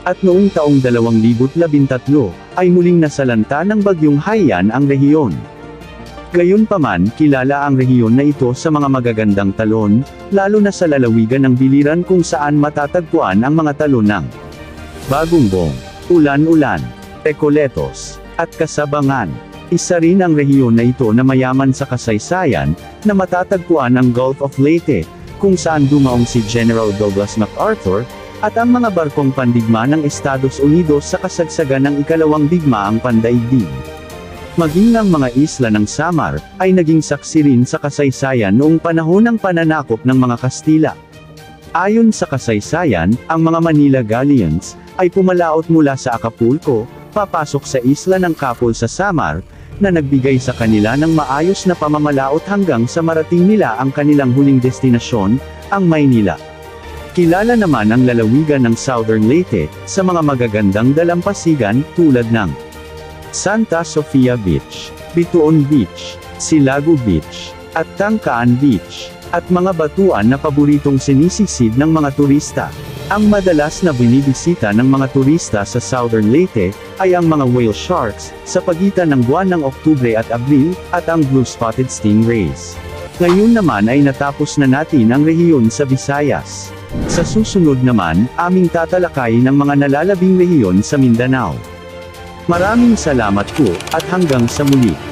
At noong taong 2013, ay muling nasalanta ng bagyong Haiyan ang rehiyon. Gayunpaman, kilala ang rehiyon na ito sa mga magagandang talon, lalo na sa lalawigan ng biliran kung saan matatagpuan ang mga talon ng Bagumbong, Ulan-Ulan, Recoletos, at Casabangan. Isa rin ang rehiyon na ito na mayaman sa kasaysayan, na matatagpuan ang Gulf of Leyte, kung saan dumaong si General Douglas MacArthur, at ang mga barkong pandigma ng Estados Unidos sa kasagsagan ng ikalawang digmaang pandaigdig. Maging ang mga isla ng Samar, ay naging saksi rin sa kasaysayan noong panahon ng pananakop ng mga Kastila. Ayon sa kasaysayan, ang mga Manila Galleons, ay pumalaot mula sa Acapulco, papasok sa isla ng Capul sa Samar, na nagbigay sa kanila ng maayos na pamamalaot hanggang sa marating nila ang kanilang huling destinasyon, ang Maynila. Kilala naman ang lalawigan ng Southern Leyte, sa mga magagandang dalampasigan, tulad ng Santa Sofia Beach, Bituon Beach, Silago Beach, at Tangkaan Beach, at mga batuan na paboritong sinisisid ng mga turista. Ang madalas na binibisita ng mga turista sa Southern Leyte, ay ang mga whale sharks, sa pagitan ng buwan ng Oktubre at Abril, at ang blue-spotted stingrays. Ngayon naman ay natapos na natin ang rehiyon sa Visayas. Sa susunod naman, aming tatalakayin ang mga nalalabing rehiyon sa Mindanao. Maraming salamat po, at hanggang sa muli.